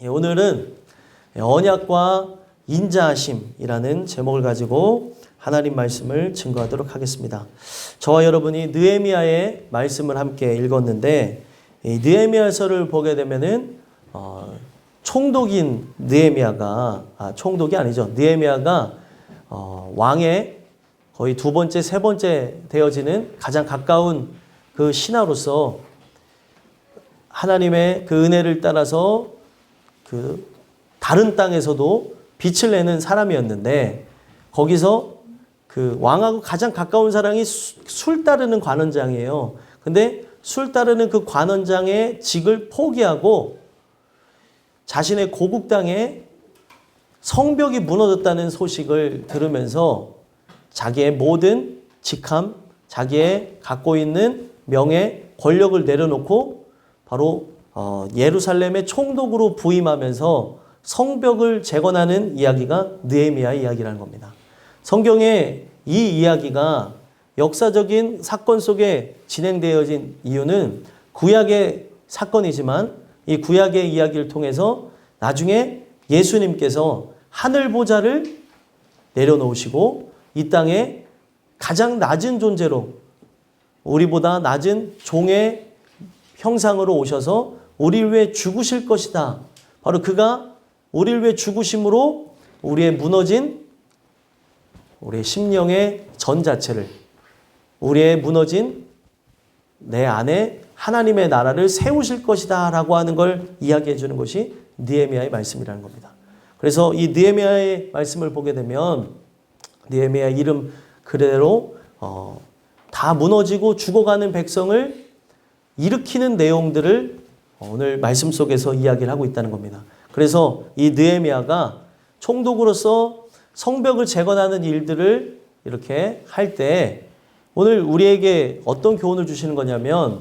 오늘은 언약과 인자하심이라는 제목을 가지고 하나님 말씀을 증거하도록 하겠습니다. 저와 여러분이 느헤미야의 말씀을 함께 읽었는데, 이 느헤미야서를 보게 되면은 총독인 느헤미야가 총독이 아니죠. 느헤미야가 왕의 거의 두 번째, 세 번째 되어지는 가장 가까운 그 신하로서 하나님의 그 은혜를 따라서 그 다른 땅에서도 빛을 내는 사람이었는데, 거기서 그 왕하고 가장 가까운 사람이 술 따르는 관원장이에요. 근데 술 따르는 그 관원장의 직을 포기하고 자신의 고국 땅에 성벽이 무너졌다는 소식을 들으면서 자기의 모든 직함, 자기의 갖고 있는 명예, 권력을 내려놓고 바로 예루살렘의 총독으로 부임하면서 성벽을 재건하는 이야기가 느헤미야의 이야기라는 겁니다. 성경에 이 이야기가 역사적인 사건 속에 진행되어진 이유는 구약의 사건이지만 이 구약의 이야기를 통해서 나중에 예수님께서 하늘 보좌를 내려놓으시고 이 땅에 가장 낮은 존재로 우리보다 낮은 종의 형상으로 오셔서 우리를 위해 죽으실 것이다. 바로 그가 우리를 위해 죽으심으로 우리의 무너진 우리의 심령의 전 자체를, 우리의 무너진 내 안에 하나님의 나라를 세우실 것이다 라고 하는 걸 이야기해 주는 것이 느헤미야의 말씀이라는 겁니다. 그래서 이 느헤미야의 말씀을 보게 되면 느헤미야 이름 그대로 다 무너지고 죽어가는 백성을 일으키는 내용들을 오늘 말씀 속에서 이야기를 하고 있다는 겁니다. 그래서 이 느헤미야가 총독으로서 성벽을 재건하는 일들을 이렇게 할 때 오늘 우리에게 어떤 교훈을 주시는 거냐면,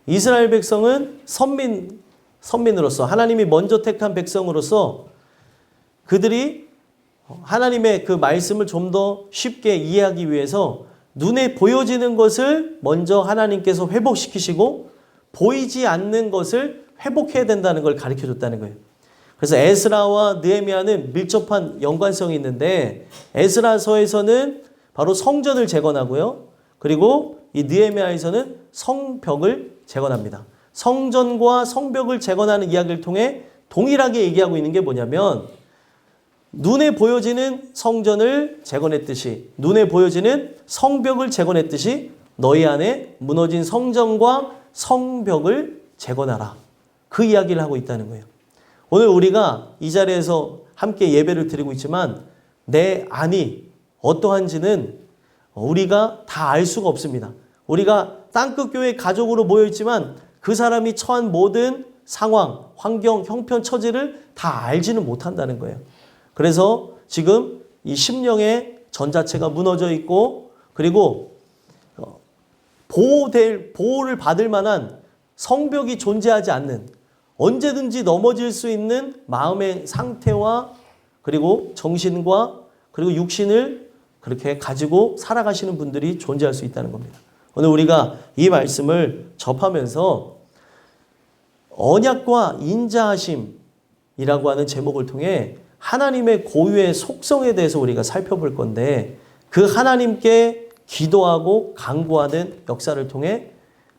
이스라엘 백성은 선민으로서 하나님이 먼저 택한 백성으로서 그들이 하나님의 그 말씀을 좀 더 쉽게 이해하기 위해서 눈에 보여지는 것을 먼저 하나님께서 회복시키시고 보이지 않는 것을 회복해야 된다는 걸 가르쳐줬다는 거예요. 그래서 에스라와 느헤미야는 밀접한 연관성이 있는데, 에스라서에서는 바로 성전을 재건하고요. 그리고 이 느헤미야에서는 성벽을 재건합니다. 성전과 성벽을 재건하는 이야기를 통해 동일하게 얘기하고 있는 게 뭐냐면, 눈에 보여지는 성전을 재건했듯이, 눈에 보여지는 성벽을 재건했듯이 너희 안에 무너진 성전과 성벽을 재건하라. 그 이야기를 하고 있다는 거예요. 오늘 우리가 이 자리에서 함께 예배를 드리고 있지만 내 안이 어떠한지는 우리가 다 알 수가 없습니다. 우리가 땅끝 교회 가족으로 모여있지만 그 사람이 처한 모든 상황, 환경, 형편, 처지를 다 알지는 못한다는 거예요. 그래서 지금 이 심령의 전 자체가 무너져 있고, 그리고 보호를 받을 만한 성벽이 존재하지 않는, 언제든지 넘어질 수 있는 마음의 상태와 그리고 정신과 그리고 육신을 그렇게 가지고 살아가시는 분들이 존재할 수 있다는 겁니다. 오늘 우리가 이 말씀을 접하면서 언약과 인자하심이라고 하는 제목을 통해 하나님의 고유의 속성에 대해서 우리가 살펴볼 건데, 그 하나님께 기도하고 간구하는 역사를 통해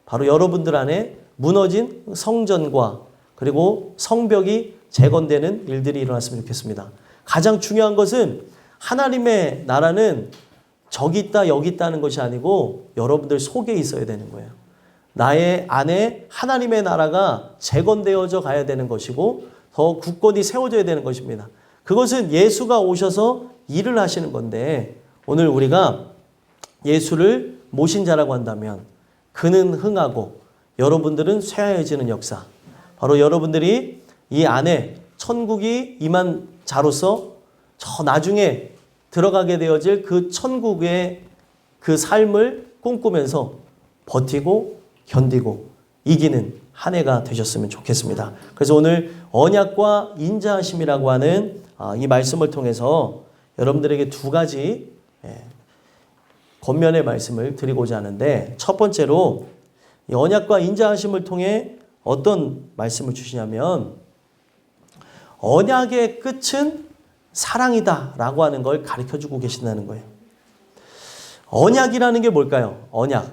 바로 여러분들 안에 무너진 성전과 그리고 성벽이 재건되는 일들이 일어났으면 좋겠습니다. 가장 중요한 것은 하나님의 나라는 저기 있다 여기 있다는 것이 아니고 여러분들 속에 있어야 되는 거예요. 나의 안에 하나님의 나라가 재건되어져 가야 되는 것이고 더 굳건히 세워져야 되는 것입니다. 그것은 예수가 오셔서 일을 하시는 건데, 오늘 우리가 예수를 모신 자라고 한다면 그는 흥하고 여러분들은 쇠하여지는 역사, 바로 여러분들이 이 안에 천국이 임한 자로서 저 나중에 들어가게 되어질 그 천국의 그 삶을 꿈꾸면서 버티고 견디고 이기는 한 해가 되셨으면 좋겠습니다. 그래서 오늘 언약과 인자하심이라고 하는 이 말씀을 통해서 여러분들에게 두 가지 권면의 말씀을 드리고자 하는데, 첫 번째로 이 언약과 인자하심을 통해 어떤 말씀을 주시냐면, 언약의 끝은 사랑이다라고 하는 걸 가르쳐주고 계신다는 거예요. 언약이라는 게 뭘까요? 언약.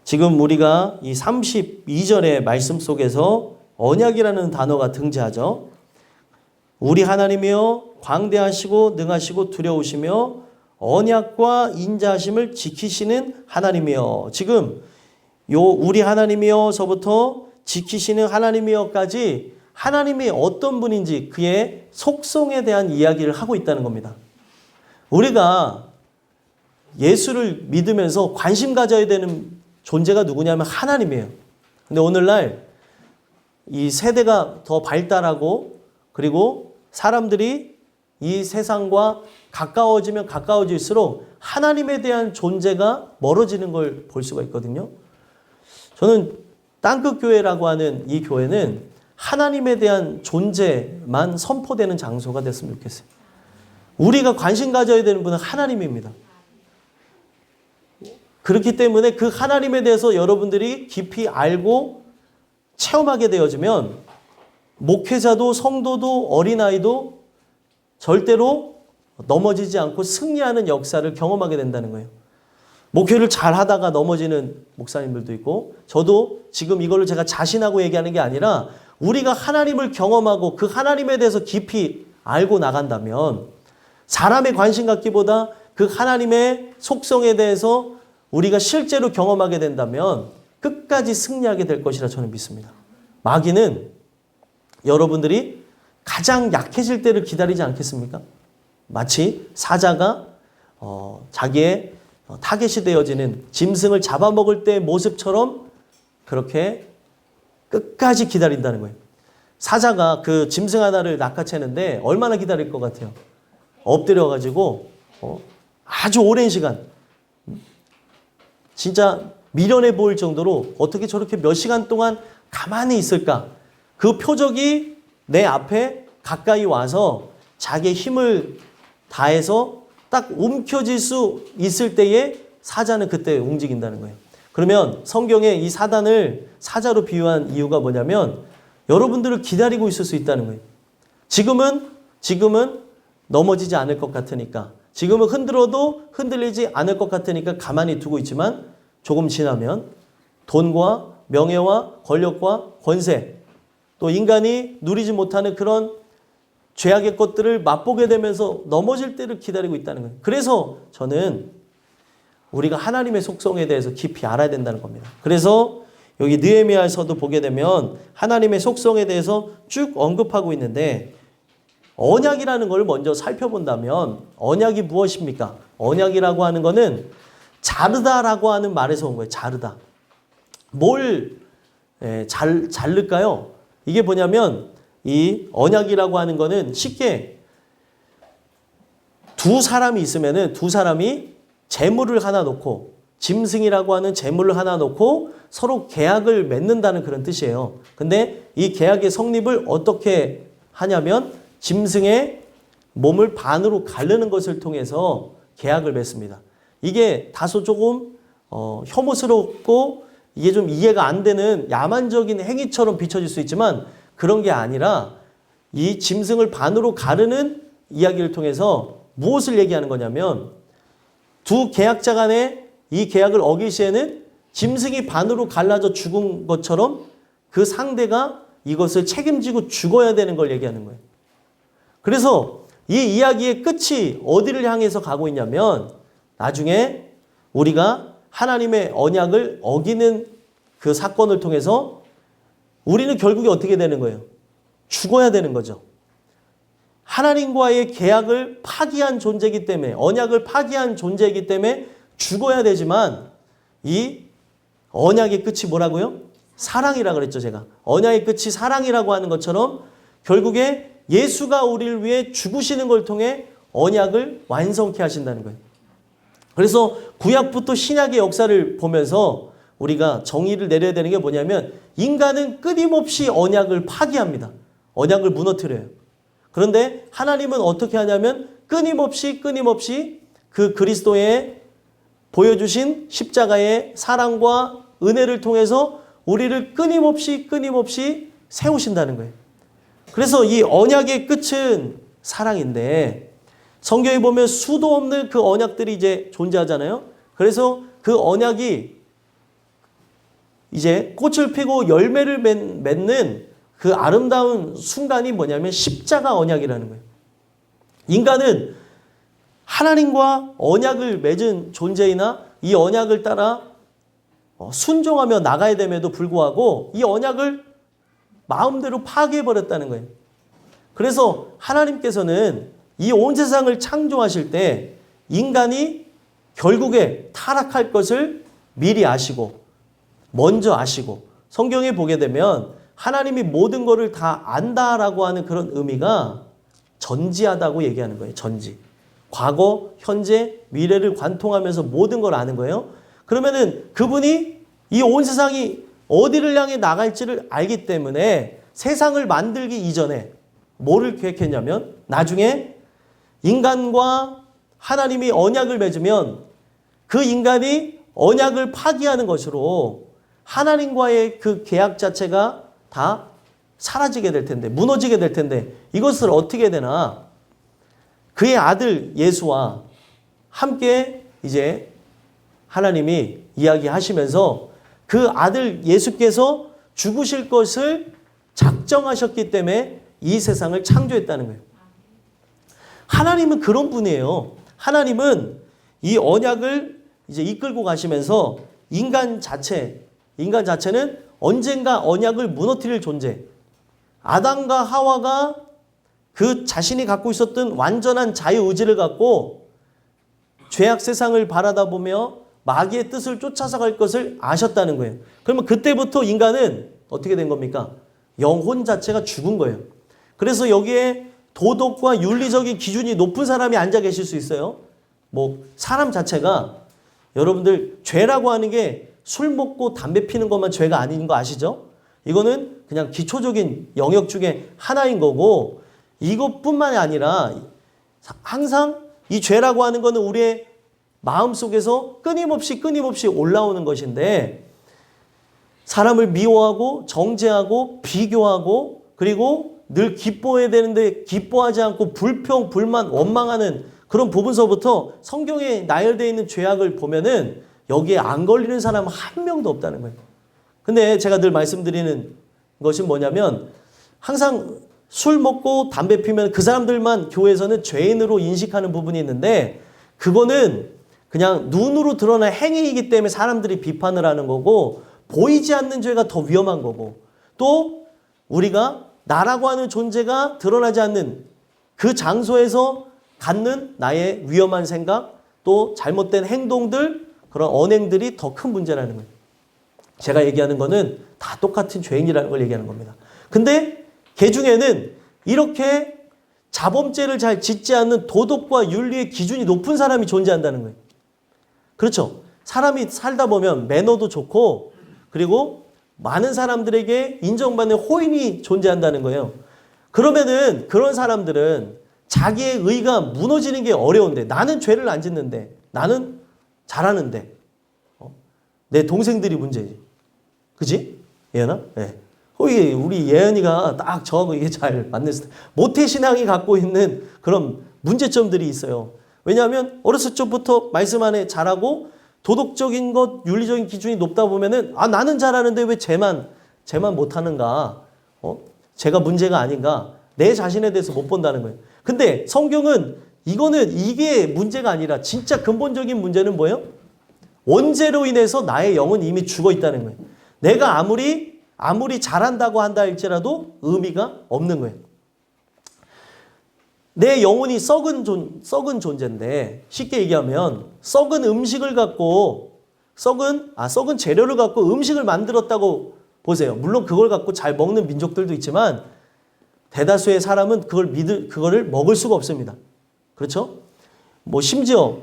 지금 우리가 이 32절의 말씀 속에서 언약이라는 단어가 등장하죠. 우리 하나님이여 광대하시고 능하시고 두려우시며 언약과 인자하심을 지키시는 하나님이여. 지금 요 우리 하나님이여서부터 지키시는 하나님이여까지 하나님이 어떤 분인지 그의 속성에 대한 이야기를 하고 있다는 겁니다. 우리가 예수를 믿으면서 관심 가져야 되는 존재가 누구냐면 하나님이에요. 근데 오늘날 이 세대가 더 발달하고 그리고 사람들이 이 세상과 가까워지면 가까워질수록 하나님에 대한 존재가 멀어지는 걸 볼 수가 있거든요. 저는 땅끝교회라고 하는 이 교회는 하나님에 대한 존재만 선포되는 장소가 됐으면 좋겠어요. 우리가 관심 가져야 되는 분은 하나님입니다. 그렇기 때문에 그 하나님에 대해서 여러분들이 깊이 알고 체험하게 되어지면 목회자도 성도도 어린아이도 절대로 넘어지지 않고 승리하는 역사를 경험하게 된다는 거예요. 목회를 잘 하다가 넘어지는 목사님들도 있고 저도 지금 이거를 제가 자신하고 얘기하는 게 아니라 우리가 하나님을 경험하고 그 하나님에 대해서 깊이 알고 나간다면 사람의 관심 갖기보다 그 하나님의 속성에 대해서 우리가 실제로 경험하게 된다면 끝까지 승리하게 될 것이라 저는 믿습니다. 마귀는 여러분들이 가장 약해질 때를 기다리지 않겠습니까? 마치 사자가 자기의 타겟이 되어지는 짐승을 잡아먹을 때의 모습처럼 그렇게 끝까지 기다린다는 거예요. 사자가 그 짐승 하나를 낚아채는데 얼마나 기다릴 것 같아요? 엎드려가지고 아주 오랜 시간 진짜 미련해 보일 정도로 어떻게 저렇게 몇 시간 동안 가만히 있을까? 그 표적이 내 앞에 가까이 와서 자기의 힘을 다해서 딱 움켜질 수 있을 때에 사자는 그때 움직인다는 거예요. 그러면 성경에 이 사단을 사자로 비유한 이유가 뭐냐면 여러분들을 기다리고 있을 수 있다는 거예요. 지금은 넘어지지 않을 것 같으니까 지금은 흔들어도 흔들리지 않을 것 같으니까 가만히 두고 있지만 조금 지나면 돈과 명예와 권력과 권세 또 인간이 누리지 못하는 그런 죄악의 것들을 맛보게 되면서 넘어질 때를 기다리고 있다는 거예요. 그래서 저는 우리가 하나님의 속성에 대해서 깊이 알아야 된다는 겁니다. 그래서 여기 느헤미야서도 보게 되면 하나님의 속성에 대해서 쭉 언급하고 있는데 언약이라는 걸 먼저 살펴본다면 언약이 무엇입니까? 언약이라고 하는 거는 자르다라고 하는 말에서 온 거예요. 자르다. 뭘 자를까요? 이게 뭐냐면 이 언약이라고 하는 거는 쉽게 두 사람이 있으면은 두 사람이 재물을 하나 놓고 짐승이라고 하는 재물을 하나 놓고 서로 계약을 맺는다는 그런 뜻이에요. 근데 이 계약의 성립을 어떻게 하냐면 짐승의 몸을 반으로 가르는 것을 통해서 계약을 맺습니다. 이게 다소 조금 혐오스럽고 이게 좀 이해가 안 되는 야만적인 행위처럼 비춰질 수 있지만 그런 게 아니라 이 짐승을 반으로 가르는 이야기를 통해서 무엇을 얘기하는 거냐면 두 계약자 간에 이 계약을 어길 시에는 짐승이 반으로 갈라져 죽은 것처럼 그 상대가 이것을 책임지고 죽어야 되는 걸 얘기하는 거예요. 그래서 이 이야기의 끝이 어디를 향해서 가고 있냐면 나중에 우리가 하나님의 언약을 어기는 그 사건을 통해서 우리는 결국에 어떻게 되는 거예요? 죽어야 되는 거죠. 하나님과의 계약을 파기한 존재이기 때문에 언약을 파기한 존재이기 때문에 죽어야 되지만 이 언약의 끝이 뭐라고요? 사랑이라고 그랬죠, 제가. 언약의 끝이 사랑이라고 하는 것처럼 결국에 예수가 우리를 위해 죽으시는 걸 통해 언약을 완성케 하신다는 거예요. 그래서 구약부터 신약의 역사를 보면서 우리가 정의를 내려야 되는 게 뭐냐면 인간은 끊임없이 언약을 파기합니다. 언약을 무너뜨려요. 그런데 하나님은 어떻게 하냐면 끊임없이 그 그리스도의 보여주신 십자가의 사랑과 은혜를 통해서 우리를 끊임없이 세우신다는 거예요. 그래서 이 언약의 끝은 사랑인데 성경에 보면 수도 없는 그 언약들이 이제 존재하잖아요. 그래서 그 언약이 이제 꽃을 피고 열매를 맺는 그 아름다운 순간이 뭐냐면 십자가 언약이라는 거예요. 인간은 하나님과 언약을 맺은 존재이나 이 언약을 따라 순종하며 나가야 됨에도 불구하고 이 언약을 마음대로 파괴해버렸다는 거예요. 그래서 하나님께서는 이 온 세상을 창조하실 때 인간이 결국에 타락할 것을 미리 아시고 먼저 아시고 성경에 보게 되면 하나님이 모든 것을 다 안다라고 하는 그런 의미가 전지하다고 얘기하는 거예요. 전지. 과거, 현재, 미래를 관통하면서 모든 걸 아는 거예요. 그러면은 그분이 이 온 세상이 어디를 향해 나갈지를 알기 때문에 세상을 만들기 이전에 뭐를 계획했냐면 나중에 인간과 하나님이 언약을 맺으면 그 인간이 언약을 파기하는 것으로 하나님과의 그 계약 자체가 다 사라지게 될 텐데, 무너지게 될 텐데 이것을 어떻게 되나? 그의 아들 예수와 함께 이제 하나님이 이야기하시면서 그 아들 예수께서 죽으실 것을 작정하셨기 때문에 이 세상을 창조했다는 거예요. 하나님은 그런 분이에요. 하나님은 이 언약을 이제 이끌고 가시면서 인간 자체는 언젠가 언약을 무너뜨릴 존재. 아담과 하와가 그 자신이 갖고 있었던 완전한 자유의지를 갖고 죄악 세상을 바라다 보며 마귀의 뜻을 쫓아서 갈 것을 아셨다는 거예요. 그러면 그때부터 인간은 어떻게 된 겁니까? 영혼 자체가 죽은 거예요. 그래서 여기에 도덕과 윤리적인 기준이 높은 사람이 앉아 계실 수 있어요. 뭐 사람 자체가 여러분들 죄라고 하는 게 술 먹고 담배 피는 것만 죄가 아닌 거 아시죠? 이거는 그냥 기초적인 영역 중에 하나인 거고 이것뿐만이 아니라 항상 이 죄라고 하는 거는 우리의 마음속에서 끊임없이 올라오는 것인데 사람을 미워하고 정죄하고 비교하고 그리고 늘 기뻐해야 되는데 기뻐하지 않고 불평, 불만, 원망하는 그런 부분서부터 성경에 나열되어 있는 죄악을 보면은 여기에 안 걸리는 사람은 한 명도 없다는 거예요. 근데 제가 늘 말씀드리는 것이 뭐냐면 항상 술 먹고 담배 피면 그 사람들만 교회에서는 죄인으로 인식하는 부분이 있는데 그거는 그냥 눈으로 드러난 행위이기 때문에 사람들이 비판을 하는 거고 보이지 않는 죄가 더 위험한 거고 또 우리가 나라고 하는 존재가 드러나지 않는 그 장소에서 갖는 나의 위험한 생각 또 잘못된 행동들 그런 언행들이 더 큰 문제라는 거예요. 제가 얘기하는 거는 다 똑같은 죄인이라는 걸 얘기하는 겁니다. 근데 그 중에는 이렇게 자범죄를 잘 짓지 않는 도덕과 윤리의 기준이 높은 사람이 존재한다는 거예요. 그렇죠. 사람이 살다 보면 매너도 좋고 그리고 많은 사람들에게 인정받는 호인이 존재한다는 거예요. 그러면은 그런 사람들은 자기의 의가 무너지는 게 어려운데 나는 죄를 안 짓는데 나는 잘하는데 내 동생들이 문제지. 그지? 예은아? 네. 우리 예은이가 딱 저하고 이게 잘 맞는 스타일. 모태신앙이 갖고 있는 그런 문제점들이 있어요. 왜냐하면 어렸을 적부터 말씀 안에 잘하고 도덕적인 것, 윤리적인 기준이 높다 보면은 나는 잘하는데 왜 쟤만 못하는가? 제가 문제가 아닌가? 내 자신에 대해서 못 본다는 거예요. 근데 성경은 이게 문제가 아니라 진짜 근본적인 문제는 뭐예요? 원죄로 인해서 나의 영은 이미 죽어 있다는 거예요. 내가 아무리 잘한다고 한다 할지라도 의미가 없는 거예요. 내 영혼이 썩은 존재인데 쉽게 얘기하면 썩은 음식을 갖고 썩은 재료를 갖고 음식을 만들었다고 보세요. 물론 그걸 갖고 잘 먹는 민족들도 있지만 대다수의 사람은 그거를 먹을 수가 없습니다. 그렇죠? 뭐 심지어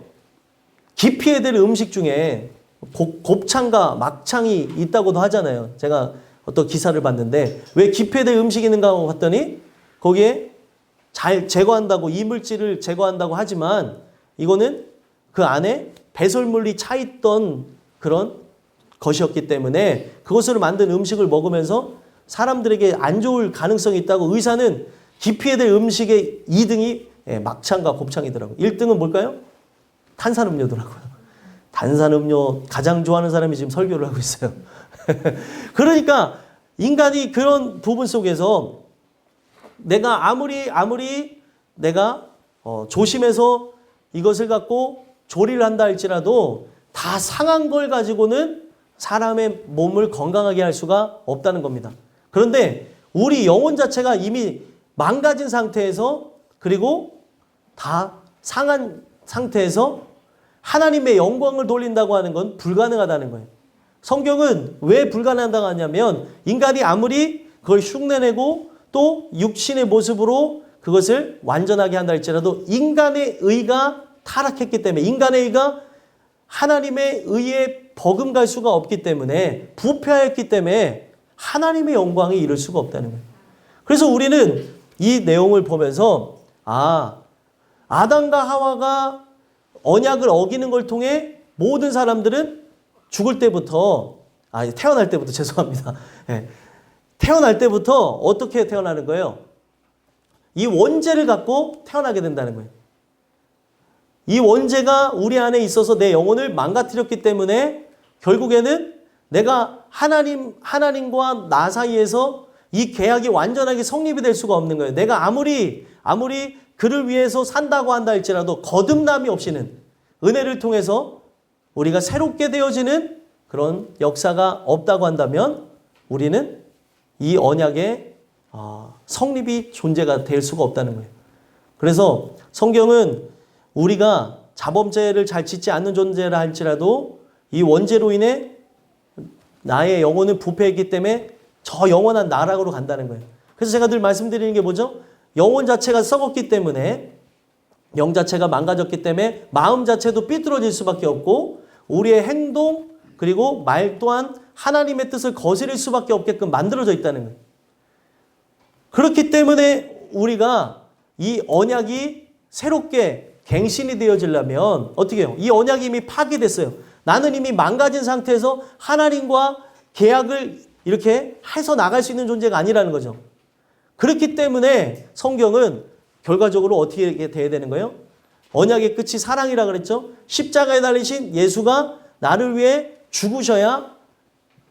기피해야 될 음식 중에 곱창과 막창이 있다고도 하잖아요. 제가 어떤 기사를 봤는데 왜 기피해야 될 음식이 있는가 하고 봤더니 거기에 잘 제거한다고 이물질을 제거한다고 하지만 이거는 그 안에 배설물이 차 있던 그런 것이었기 때문에 그것으로 만든 음식을 먹으면서 사람들에게 안 좋을 가능성이 있다고 의사는 기피해야 될 음식의 2등이 막창과 곱창이더라고요. 1등은 뭘까요? 탄산음료더라고요. 탄산음료 가장 좋아하는 사람이 지금 설교를 하고 있어요. 그러니까 인간이 그런 부분 속에서 내가 아무리 내가 조심해서 이것을 갖고 조리를 한다 할지라도 다 상한 걸 가지고는 사람의 몸을 건강하게 할 수가 없다는 겁니다. 그런데 우리 영혼 자체가 이미 망가진 상태에서 그리고 다 상한 상태에서 하나님의 영광을 돌린다고 하는 건 불가능하다는 거예요. 성경은 왜 불가능하다고 하냐면 인간이 아무리 그걸 흉내내고 또 육신의 모습으로 그것을 완전하게 한다 할지라도 인간의 의가 타락했기 때문에 인간의 의가 하나님의 의에 버금갈 수가 없기 때문에 부패하였기 때문에 하나님의 영광에 이를 수가 없다는 거예요. 그래서 우리는 이 내용을 보면서 아담과 하와가 언약을 어기는 걸 통해 모든 사람들은 죽을 때부터 태어날 때부터 죄송합니다. 태어날 때부터 어떻게 태어나는 거예요? 이 원죄를 갖고 태어나게 된다는 거예요. 이 원죄가 우리 안에 있어서 내 영혼을 망가뜨렸기 때문에 결국에는 내가 하나님과 나 사이에서 이 계약이 완전하게 성립이 될 수가 없는 거예요. 내가 아무리 그를 위해서 산다고 한다 할지라도 거듭남이 없이는 은혜를 통해서 우리가 새롭게 되어지는 그런 역사가 없다고 한다면 우리는 이 언약의 성립이 존재가 될 수가 없다는 거예요. 그래서 성경은 우리가 자범죄를 잘 짓지 않는 존재라 할지라도 이 원죄로 인해 나의 영혼은 부패했기 때문에 저 영원한 나락으로 간다는 거예요. 그래서 제가 늘 말씀드리는 게 뭐죠? 영혼 자체가 썩었기 때문에 영 자체가 망가졌기 때문에 마음 자체도 삐뚤어질 수밖에 없고 우리의 행동 그리고 말 또한 하나님의 뜻을 거스릴 수밖에 없게끔 만들어져 있다는 거예요. 그렇기 때문에 우리가 이 언약이 새롭게 갱신이 되어지려면 어떻게 해요? 이 언약이 이미 파괴됐어요. 나는 이미 망가진 상태에서 하나님과 계약을 이렇게 해서 나갈 수 있는 존재가 아니라는 거죠. 그렇기 때문에 성경은 결과적으로 어떻게 돼야 되는 거예요? 언약의 끝이 사랑이라 그랬죠. 십자가에 달리신 예수가 나를 위해 죽으셔야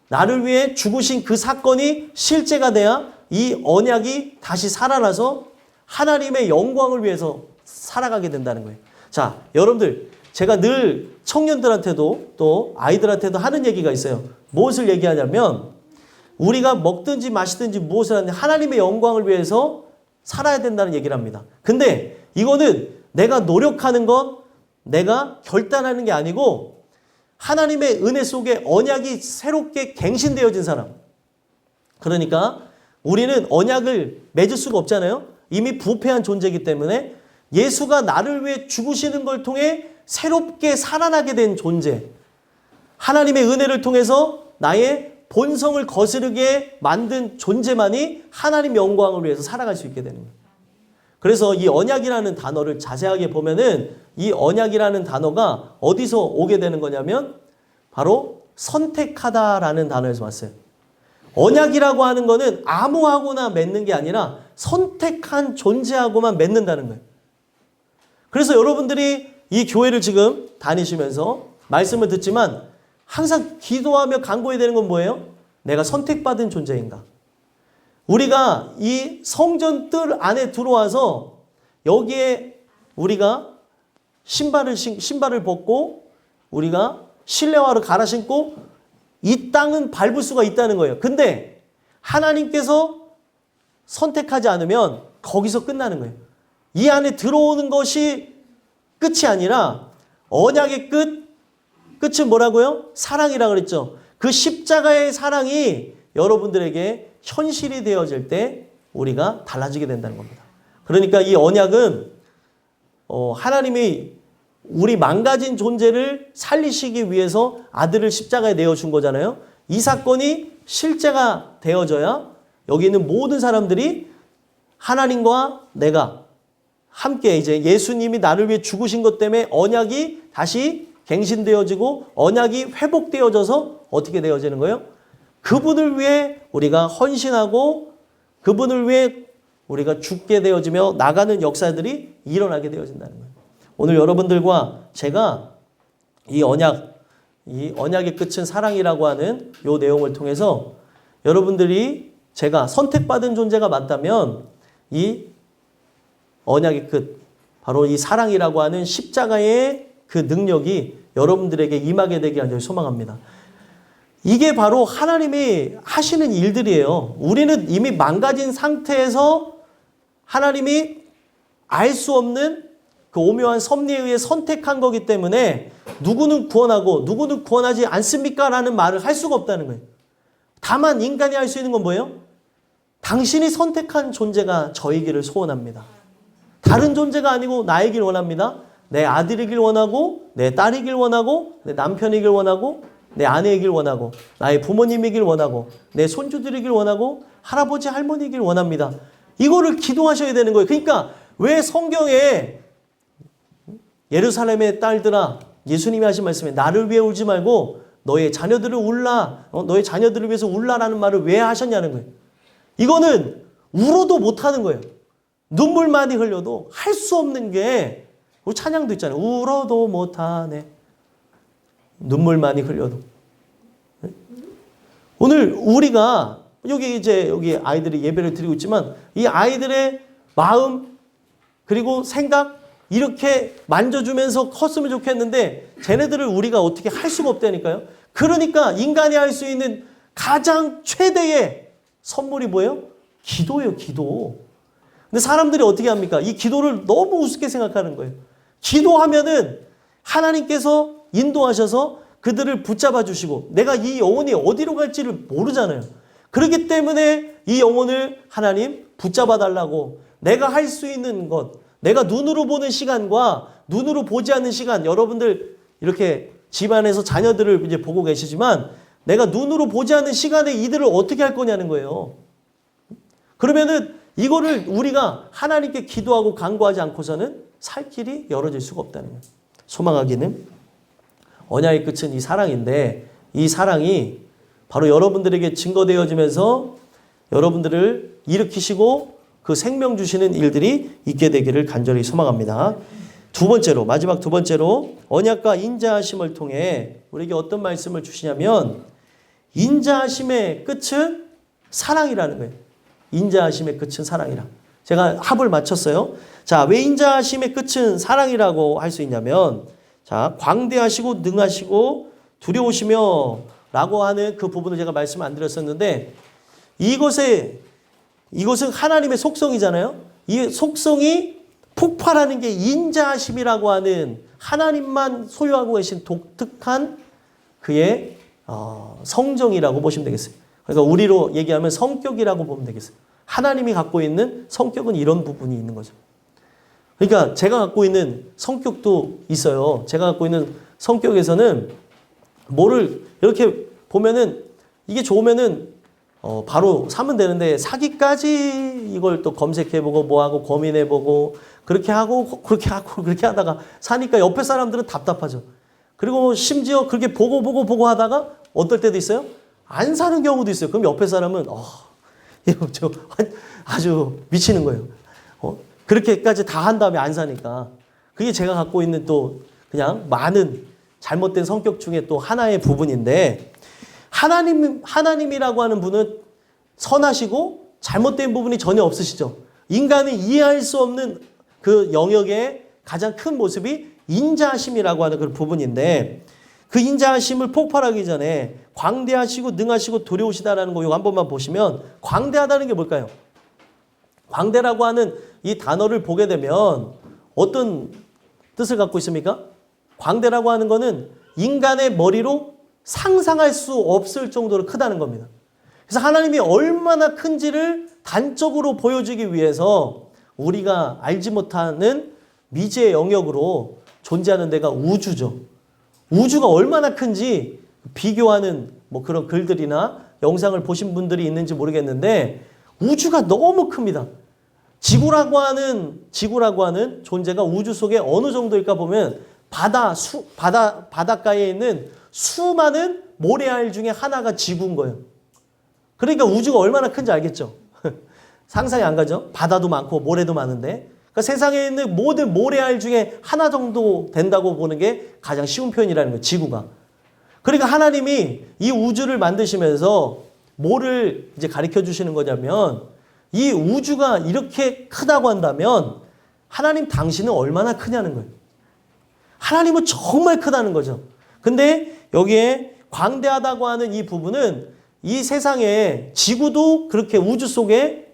나를 위해 죽으신 그 사건이 실제가 돼야 이 언약이 다시 살아나서 하나님의 영광을 위해서 살아가게 된다는 거예요. 자, 여러분들 제가 늘 청년들한테도 또 아이들한테도 하는 얘기가 있어요. 무엇을 얘기하냐면 우리가 먹든지 마시든지 무엇을 하든지 하나님의 영광을 위해서 살아야 된다는 얘기를 합니다. 근데 이거는 내가 노력하는 것, 내가 결단하는 게 아니고 하나님의 은혜 속에 언약이 새롭게 갱신되어진 사람. 그러니까 우리는 언약을 맺을 수가 없잖아요. 이미 부패한 존재이기 때문에 예수가 나를 위해 죽으시는 걸 통해 새롭게 살아나게 된 존재. 하나님의 은혜를 통해서 나의 본성을 거스르게 만든 존재만이 하나님 영광을 위해서 살아갈 수 있게 되는 거예요. 그래서 이 언약이라는 단어를 자세하게 보면은 이 언약이라는 단어가 어디서 오게 되는 거냐면 바로 선택하다라는 단어에서 왔어요. 언약이라고 하는 거는 아무하고나 맺는 게 아니라 선택한 존재하고만 맺는다는 거예요. 그래서 여러분들이 이 교회를 지금 다니시면서 말씀을 듣지만 항상 기도하며 간구해야 되는 건 뭐예요? 내가 선택받은 존재인가? 우리가 이 성전 뜰 안에 들어와서 여기에 우리가 신발을 벗고 우리가 실내화를 갈아 신고 이 땅은 밟을 수가 있다는 거예요. 근데 하나님께서 선택하지 않으면 거기서 끝나는 거예요. 이 안에 들어오는 것이 끝이 아니라 언약의 끝은 뭐라고요? 사랑이라고 그랬죠. 그 십자가의 사랑이 여러분들에게 현실이 되어질 때 우리가 달라지게 된다는 겁니다. 그러니까 이 언약은 하나님이 우리 망가진 존재를 살리시기 위해서 아들을 십자가에 내어준 거잖아요. 이 사건이 실제가 되어져야 여기 있는 모든 사람들이 하나님과 내가 함께 이제 예수님이 나를 위해 죽으신 것 때문에 언약이 다시 갱신되어지고 언약이 회복되어져서 어떻게 되어지는 거예요? 그분을 위해 우리가 헌신하고 그분을 위해 우리가 죽게 되어지며 나가는 역사들이 일어나게 되어진다는 거예요. 오늘 여러분들과 제가 이 언약의 끝은 사랑이라고 하는 이 내용을 통해서 여러분들이 제가 선택받은 존재가 맞다면 이 언약의 끝, 바로 이 사랑이라고 하는 십자가의 그 능력이 여러분들에게 임하게 되길 간절히 소망합니다. 이게 바로 하나님이 하시는 일들이에요. 우리는 이미 망가진 상태에서 하나님이 알 수 없는 그 오묘한 섭리에 의해 선택한 거기 때문에 누구는 구원하고 누구는 구원하지 않습니까? 라는 말을 할 수가 없다는 거예요. 다만 인간이 할 수 있는 건 뭐예요? 당신이 선택한 존재가 저이기를 소원합니다. 다른 존재가 아니고 나이길 원합니다. 내 아들이길 원하고 내 딸이길 원하고 내 남편이길 원하고 내 아내이길 원하고 나의 부모님이길 원하고 내 손주들이길 원하고 할아버지 할머니이길 원합니다. 이거를 기도하셔야 되는 거예요. 그러니까 왜 성경에 예루살렘의 딸들아, 예수님이 하신 말씀에 나를 위해 울지 말고 너의 자녀들을 울라, 너의 자녀들을 위해서 울라라는 말을 왜 하셨냐는 거예요. 이거는 울어도 못하는 거예요. 눈물 많이 흘려도 할 수 없는 게, 우리 찬양도 있잖아요. 울어도 못하네. 눈물 많이 흘려도. 오늘 우리가 여기 아이들이 예배를 드리고 있지만 이 아이들의 마음 그리고 생각 이렇게 만져주면서 컸으면 좋겠는데 쟤네들을 우리가 어떻게 할 수가 없다니까요. 그러니까 인간이 할 수 있는 가장 최대의 선물이 뭐예요? 기도예요, 기도. 근데 사람들이 어떻게 합니까? 이 기도를 너무 우습게 생각하는 거예요. 기도하면은 하나님께서 인도하셔서 그들을 붙잡아 주시고 내가 이 영혼이 어디로 갈지를 모르잖아요. 그렇기 때문에 이 영혼을 하나님 붙잡아 달라고 내가 할 수 있는 것, 내가 눈으로 보는 시간과 눈으로 보지 않는 시간, 여러분들 이렇게 집안에서 자녀들을 이제 보고 계시지만 내가 눈으로 보지 않는 시간에 이들을 어떻게 할 거냐는 거예요. 그러면은 이거를 우리가 하나님께 기도하고 간구하지 않고서는 살 길이 열어질 수가 없다는 거예요. 소망하기는 언약의 끝은 이 사랑인데 이 사랑이 바로 여러분들에게 증거되어지면서 여러분들을 일으키시고 그 생명 주시는 일들이 있게 되기를 간절히 소망합니다. 두 번째로, 마지막 두 번째로 언약과 인자하심을 통해 우리에게 어떤 말씀을 주시냐면 인자하심의 끝은 사랑이라는 거예요. 인자하심의 끝은 사랑이라. 제가 합을 맞췄어요. 자, 왜 인자하심의 끝은 사랑이라고 할 수 있냐면 자, 광대하시고 능하시고 두려우시며 라고 하는 그 부분을 제가 말씀 안 드렸었는데 이것은 하나님의 속성이잖아요. 이 속성이 폭발하는 게 인자하심이라고 하는 하나님만 소유하고 계신 독특한 그의 성정이라고 보시면 되겠어요. 그러니까 우리로 얘기하면 성격이라고 보면 되겠어요. 하나님이 갖고 있는 성격은 이런 부분이 있는 거죠. 그러니까 제가 갖고 있는 성격도 있어요. 제가 갖고 있는 성격에서는 뭐를 이렇게 보면은 이게 좋으면은 바로 사면 되는데 사기까지 이걸 또 검색해보고 뭐하고 고민해보고 그렇게 하고 그렇게 하고 그렇게 하다가 사니까 옆에 사람들은 답답하죠. 그리고 심지어 그렇게 보고 하다가 어떨 때도 있어요. 안 사는 경우도 있어요. 그럼 옆에 사람은 이거 아주 미치는 거예요. 그렇게까지 다 한 다음에 안 사니까. 그게 제가 갖고 있는 또 그냥 많은 잘못된 성격 중에 또 하나의 부분인데 하나님이라고 하는 분은 선하시고 잘못된 부분이 전혀 없으시죠. 인간이 이해할 수 없는 그 영역의 가장 큰 모습이 인자하심이라고 하는 그 부분인데 그 인자하심을 폭발하기 전에 광대하시고 능하시고 두려우시다라는 거 이거 한 번만 보시면 광대하다는 게 뭘까요? 광대라고 하는 이 단어를 보게 되면 어떤 뜻을 갖고 있습니까? 광대라고 하는 거는 인간의 머리로 상상할 수 없을 정도로 크다는 겁니다. 그래서 하나님이 얼마나 큰지를 단적으로 보여주기 위해서 우리가 알지 못하는 미지의 영역으로 존재하는 데가 우주죠. 우주가 얼마나 큰지 비교하는 뭐 그런 글들이나 영상을 보신 분들이 있는지 모르겠는데 우주가 너무 큽니다. 지구라고 하는 존재가 우주 속에 어느 정도일까 보면 바닷가에 있는 수많은 모래알 중에 하나가 지구인 거예요. 그러니까 우주가 얼마나 큰지 알겠죠? 상상이 안 가죠? 바다도 많고 모래도 많은데. 그러니까 세상에 있는 모든 모래알 중에 하나 정도 된다고 보는 게 가장 쉬운 표현이라는 거예요. 지구가. 그러니까 하나님이 이 우주를 만드시면서 뭐를 이제 가르쳐 주시는 거냐면 이 우주가 이렇게 크다고 한다면 하나님 당신은 얼마나 크냐는 거예요. 하나님은 정말 크다는 거죠. 근데 여기에 광대하다고 하는 이 부분은 이 세상에 지구도 그렇게 우주 속에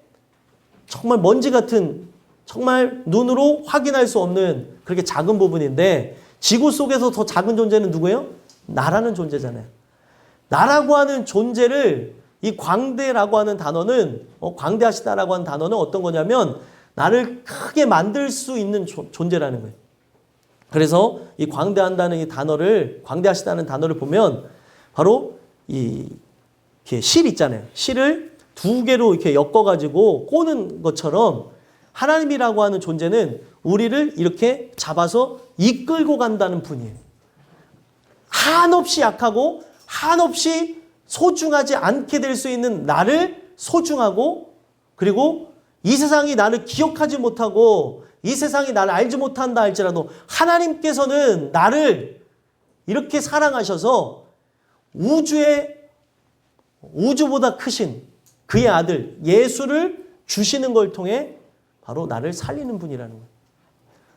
정말 먼지 같은 정말 눈으로 확인할 수 없는 그렇게 작은 부분인데 지구 속에서 더 작은 존재는 누구예요? 나라는 존재잖아요. 나라고 하는 존재를 이 광대라고 하는 단어는 광대하시다라고 하는 단어는 어떤 거냐면 나를 크게 만들 수 있는 존재라는 거예요. 그래서 이 광대한다는 이 단어를 광대하시다는 단어를 보면 바로 이렇게 실 있잖아요. 실을 두 개로 이렇게 엮어가지고 꼬는 것처럼 하나님이라고 하는 존재는 우리를 이렇게 잡아서 이끌고 간다는 분이에요. 한없이 약하고 한없이 소중하지 않게 될 수 있는 나를 소중하고 그리고 이 세상이 나를 기억하지 못하고 이 세상이 나를 알지 못한다 할지라도 하나님께서는 나를 이렇게 사랑하셔서 우주보다 크신 그의 아들 예수를 주시는 걸 통해 바로 나를 살리는 분이라는 거예요.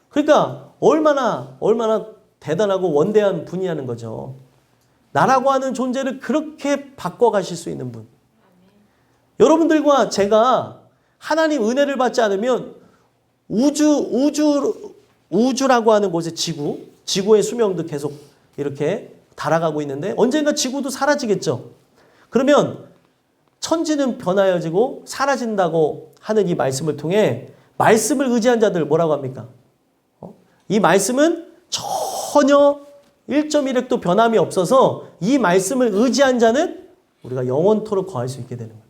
그러니까 얼마나 대단하고 원대한 분이라는 거죠. 나라고 하는 존재를 그렇게 바꿔가실 수 있는 분. 여러분들과 제가 하나님 은혜를 받지 않으면 우주라고 하는 곳의 지구의 수명도 계속 이렇게 달아가고 있는데 언젠가 지구도 사라지겠죠. 그러면 천지는 변하여지고 사라진다고 하는 이 말씀을 통해 말씀을 의지한 자들 뭐라고 합니까? 이 말씀은 전혀 1.1획도 변함이 없어서 이 말씀을 의지한 자는 우리가 영원토록 거할 수 있게 되는 거예요.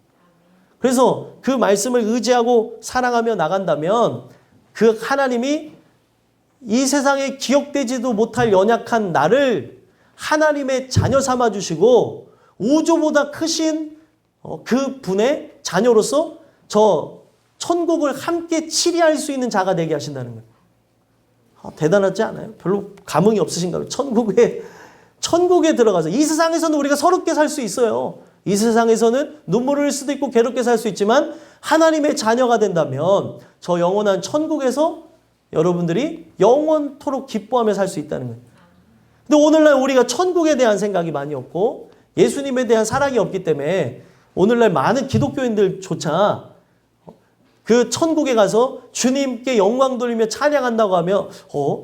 그래서 그 말씀을 의지하고 사랑하며 나간다면 그 하나님이 이 세상에 기억되지도 못할 연약한 나를 하나님의 자녀 삼아주시고 우주보다 크신 그 분의 자녀로서 저 천국을 함께 치리할 수 있는 자가 되게 하신다는 거예요. 대단하지 않아요? 별로 감흥이 없으신가 봐요. 천국에 들어가서 이 세상에서는 우리가 서럽게 살 수 있어요. 이 세상에서는 눈물을 흘릴 수도 있고 괴롭게 살 수 있지만 하나님의 자녀가 된다면 저 영원한 천국에서 여러분들이 영원토록 기뻐하며 살 수 있다는 거예요. 근데 오늘날 우리가 천국에 대한 생각이 많이 없고 예수님에 대한 사랑이 없기 때문에 오늘날 많은 기독교인들조차 그 천국에 가서 주님께 영광 돌리며 찬양한다고 하며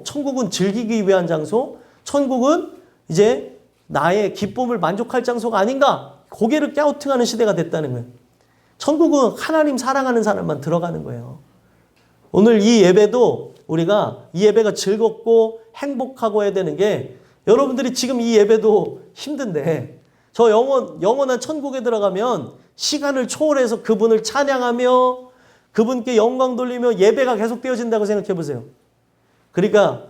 천국은 즐기기 위한 장소? 천국은 이제 나의 기쁨을 만족할 장소가 아닌가? 고개를 갸우뚱하는 시대가 됐다는 거예요. 천국은 하나님 사랑하는 사람만 들어가는 거예요. 오늘 이 예배도 우리가 이 예배가 즐겁고 행복하고 해야 되는 게 여러분들이 지금 이 예배도 힘든데 저 영원한 천국에 들어가면 시간을 초월해서 그분을 찬양하며 그분께 영광 돌리며 예배가 계속되어진다고 생각해 보세요. 그러니까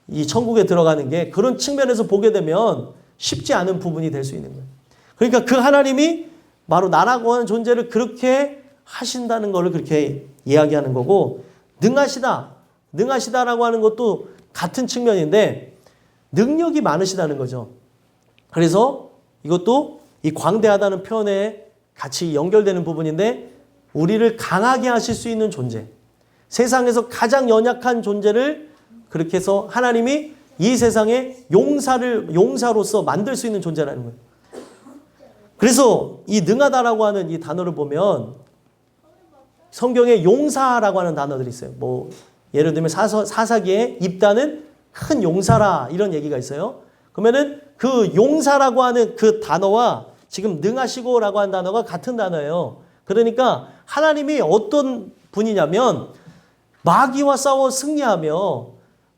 이 천국에 들어가는 게 그런 측면에서 보게 되면 쉽지 않은 부분이 될 수 있는 거예요. 그러니까 그 하나님이 바로 나라고 하는 존재를 그렇게 하신다는 것을 그렇게 이야기하는 거고 능하시다라고 하는 것도 같은 측면인데 능력이 많으시다는 거죠. 그래서 이것도 이 광대하다는 표현에 같이 연결되는 부분인데 우리를 강하게 하실 수 있는 존재. 세상에서 가장 연약한 존재를 그렇게 해서 하나님이 이 세상에 용사로서 만들 수 있는 존재라는 거예요. 그래서 이 능하다라고 하는 이 단어를 보면 성경에 용사라고 하는 단어들이 있어요. 뭐 예를 들면 사사기에 입다는 큰 용사라 이런 얘기가 있어요. 그러면은 그 용사라고 하는 그 단어와 지금 능하시고라고 하는 단어가 같은 단어예요. 그러니까 하나님이 어떤 분이냐면 마귀와 싸워 승리하며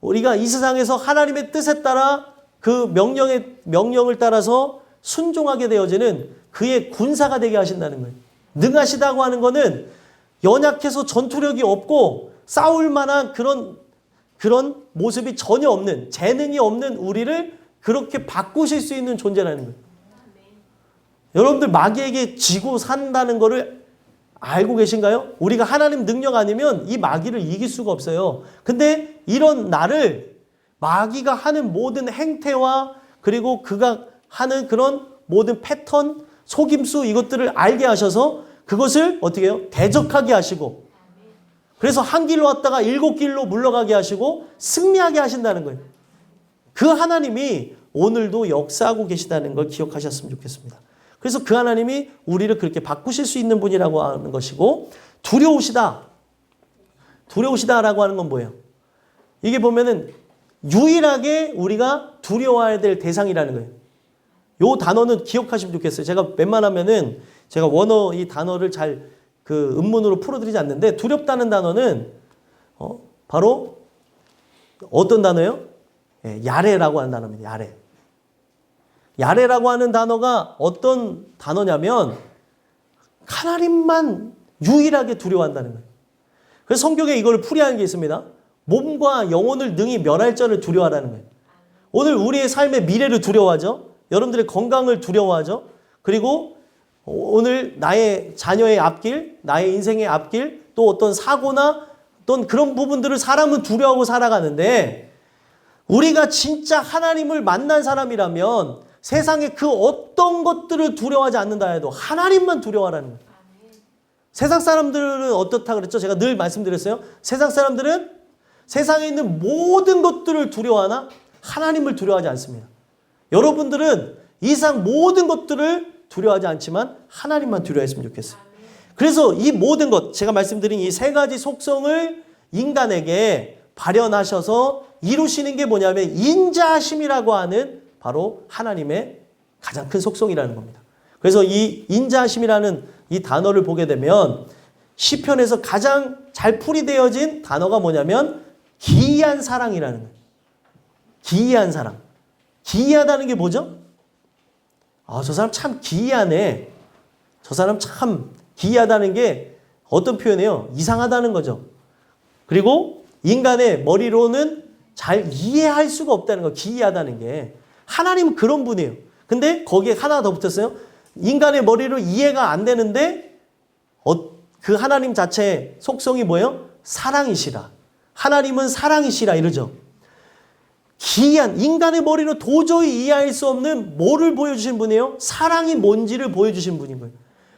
우리가 이 세상에서 하나님의 뜻에 따라 그 명령을 따라서 순종하게 되어지는 그의 군사가 되게 하신다는 거예요. 능하시다고 하는 거는 연약해서 전투력이 없고 싸울 만한 그런 모습이 전혀 없는 재능이 없는 우리를 그렇게 바꾸실 수 있는 존재라는 거예요. 여러분들 마귀에게 지고 산다는 거를 알고 계신가요? 우리가 하나님 능력 아니면 이 마귀를 이길 수가 없어요. 근데 이런 나를 마귀가 하는 모든 행태와 그리고 그가 하는 그런 모든 패턴, 속임수 이것들을 알게 하셔서 그것을 어떻게 해요? 대적하게 하시고 그래서 한 길로 왔다가 7길로 물러가게 하시고 승리하게 하신다는 거예요. 그 하나님이 오늘도 역사하고 계시다는 걸 기억하셨으면 좋겠습니다. 그래서 그 하나님이 우리를 그렇게 바꾸실 수 있는 분이라고 하는 것이고 두려우시다. 두려우시다라고 하는 건 뭐예요? 이게 보면은 유일하게 우리가 두려워해야 될 대상이라는 거예요. 요 단어는 기억하시면 좋겠어요. 제가 웬만하면은 제가 원어 이 단어를 잘 그 음문으로 풀어드리지 않는데 두렵다는 단어는 바로 어떤 단어예요? 예, 야레라고 하는 단어입니다. 야레. 야레라고 하는 단어가 어떤 단어냐면 하나님만 유일하게 두려워한다는 거예요. 그래서 성경에 이걸 풀이하는 게 있습니다. 몸과 영혼을 능히 멸할 자를 두려워하라는 거예요. 오늘 우리의 삶의 미래를 두려워하죠. 여러분들의 건강을 두려워하죠. 그리고 오늘 나의 자녀의 앞길, 나의 인생의 앞길, 또 어떤 사고나 어떤 그런 부분들을 사람은 두려워하고 살아가는데 우리가 진짜 하나님을 만난 사람이라면 세상에 그 어떤 것들을 두려워하지 않는다 해도 하나님만 두려워하라는 거예요. 세상 사람들은 어떻다 그랬죠? 제가 늘 말씀드렸어요. 세상 사람들은 세상에 있는 모든 것들을 두려워하나 하나님을 두려워하지 않습니다. 여러분들은 이 세상 모든 것들을 두려워하지 않지만 하나님만 두려워했으면 좋겠어요. 그래서 이 모든 것, 제가 말씀드린 이 세 가지 속성을 인간에게 발현하셔서 이루시는 게 뭐냐면 인자하심이라고 하는 바로 하나님의 가장 큰 속성이라는 겁니다. 그래서 이 인자하심이라는 이 단어를 보게 되면 시편에서 가장 잘 풀이되어진 단어가 뭐냐면 기이한 사랑이라는 거예요. 기이한 사랑. 기이하다는 게 뭐죠? 저 사람 참 기이하네. 저 사람 참 기이하다는 게 어떤 표현이에요? 이상하다는 거죠. 그리고 인간의 머리로는 잘 이해할 수가 없다는 거. 기이하다는 게. 하나님은 그런 분이에요. 근데 거기에 하나 더 붙었어요. 인간의 머리로 이해가 안 되는데 그 하나님 자체의 속성이 뭐예요? 사랑이시라. 하나님은 사랑이시라 이러죠. 기이한 인간의 머리로 도저히 이해할 수 없는 뭐를 보여주신 분이에요? 사랑이 뭔지를 보여주신 분인 거예요.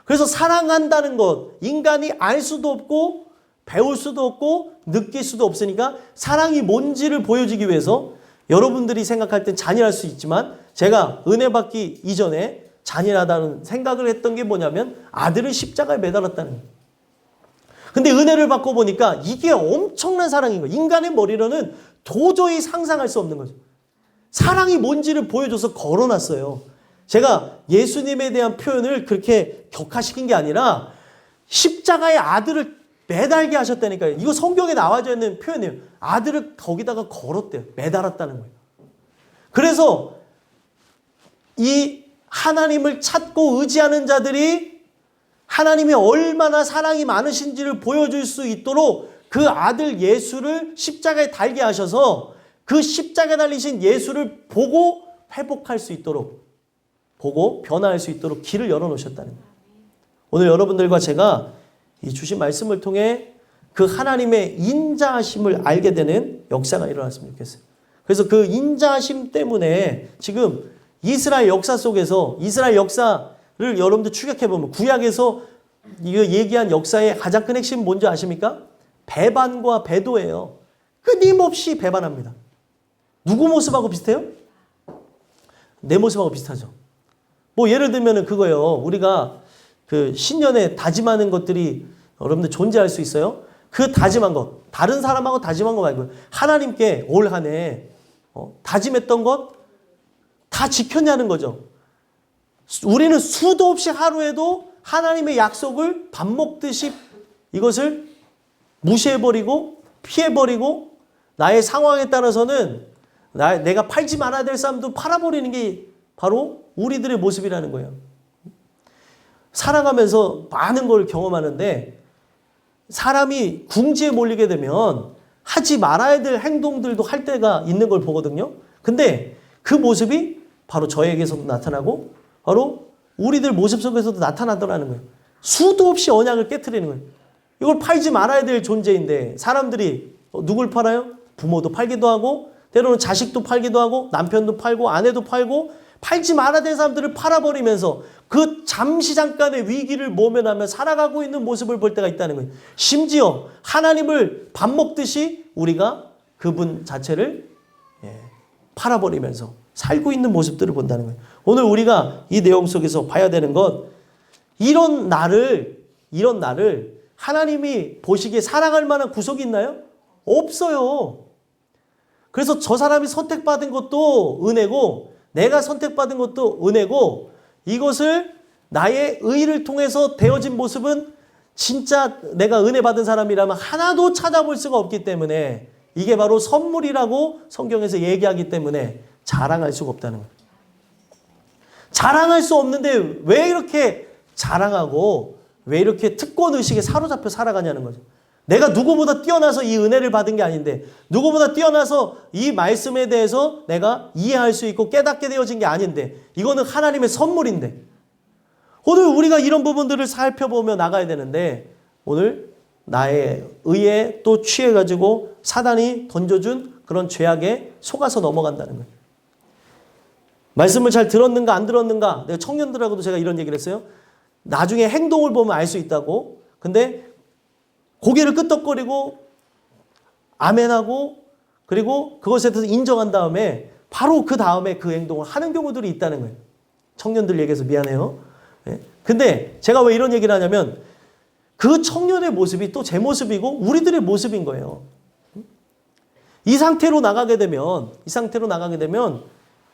그래서 사랑한다는 것 인간이 알 수도 없고 배울 수도 없고 느낄 수도 없으니까 사랑이 뭔지를 보여주기 위해서 여러분들이 생각할 땐 잔인할 수 있지만 제가 은혜 받기 이전에 잔인하다는 생각을 했던 게 뭐냐면 아들을 십자가에 매달았다는 거예요. 근데 은혜를 받고 보니까 이게 엄청난 사랑인 거예요. 인간의 머리로는 도저히 상상할 수 없는 거죠. 사랑이 뭔지를 보여줘서 걸어놨어요. 제가 예수님에 대한 표현을 그렇게 격화시킨 게 아니라 십자가에 아들을 매달게 하셨다니까요. 이거 성경에 나와져 있는 표현이에요. 아들을 거기다가 걸었대요. 매달았다는 거예요. 그래서 이 하나님을 찾고 의지하는 자들이 하나님이 얼마나 사랑이 많으신지를 보여줄 수 있도록 그 아들 예수를 십자가에 달게 하셔서 그 십자가에 달리신 예수를 보고 회복할 수 있도록 보고 변화할 수 있도록 길을 열어놓으셨다는 거예요. 오늘 여러분들과 제가 이 주신 말씀을 통해 그 하나님의 인자하심을 알게 되는 역사가 일어났으면 좋겠어요. 그래서 그 인자하심 때문에 지금 이스라엘 역사 속에서 이스라엘 역사를 여러분들 추격해보면 구약에서 이거 얘기한 역사의 가장 큰 핵심은 뭔지 아십니까? 배반과 배도예요. 끊임없이 배반합니다. 누구 모습하고 비슷해요? 내 모습하고 비슷하죠. 뭐 예를 들면은 그거예요. 우리가 그 신년에 다짐하는 것들이 여러분들 존재할 수 있어요. 그 다짐한 것, 다른 사람하고 다짐한 거 말고 하나님께 올 한 해 다짐했던 것 다 지켰냐는 거죠. 우리는 수도 없이 하루에도 하나님의 약속을 밥 먹듯이 이것을 무시해버리고 피해버리고 나의 상황에 따라서는 내가 팔지 말아야 될 사람도 팔아버리는 게 바로 우리들의 모습이라는 거예요. 살아가면서 많은 걸 경험하는데 사람이 궁지에 몰리게 되면 하지 말아야 될 행동들도 할 때가 있는 걸 보거든요. 근데 그 모습이 바로 저에게서도 나타나고 바로 우리들 모습 속에서도 나타나더라는 거예요. 수도 없이 언약을 깨트리는 거예요. 이걸 팔지 말아야 될 존재인데 사람들이 누굴 팔아요? 부모도 팔기도 하고 때로는 자식도 팔기도 하고 남편도 팔고 아내도 팔고 팔지 말아야 될 사람들을 팔아버리면서 그 잠시 잠깐의 위기를 모면하며 살아가고 있는 모습을 볼 때가 있다는 거예요. 심지어 하나님을 밥 먹듯이 우리가 그분 자체를 팔아버리면서 살고 있는 모습들을 본다는 거예요. 오늘 우리가 이 내용 속에서 봐야 되는 것, 이런 나를 하나님이 보시기에 사랑할 만한 구석이 있나요? 없어요. 그래서 저 사람이 선택받은 것도 은혜고 내가 선택받은 것도 은혜고 이것을 나의 의를 통해서 되어진 모습은 진짜 내가 은혜 받은 사람이라면 하나도 찾아볼 수가 없기 때문에 이게 바로 선물이라고 성경에서 얘기하기 때문에 자랑할 수가 없다는 거예요. 자랑할 수 없는데 왜 이렇게 자랑하고 왜 이렇게 특권의식에 사로잡혀 살아가냐는 거죠. 내가 누구보다 뛰어나서 이 은혜를 받은 게 아닌데 누구보다 뛰어나서 이 말씀에 대해서 내가 이해할 수 있고 깨닫게 되어진 게 아닌데 이거는 하나님의 선물인데 오늘 우리가 이런 부분들을 살펴보며 나가야 되는데 오늘 나의 의에 또 취해가지고 사단이 던져준 그런 죄악에 속아서 넘어간다는 거예요. 말씀을 잘 들었는가 안 들었는가 내가 청년들하고도 제가 이런 얘기를 했어요. 나중에 행동을 보면 알 수 있다고. 근데 고개를 끄덕거리고 아멘하고 그리고 그것에 대해서 인정한 다음에 바로 그 다음에 그 행동을 하는 경우들이 있다는 거예요. 청년들 얘기해서 미안해요. 근데 제가 왜 이런 얘기를 하냐면 그 청년의 모습이 또 제 모습이고 우리들의 모습인 거예요. 이 상태로 나가게 되면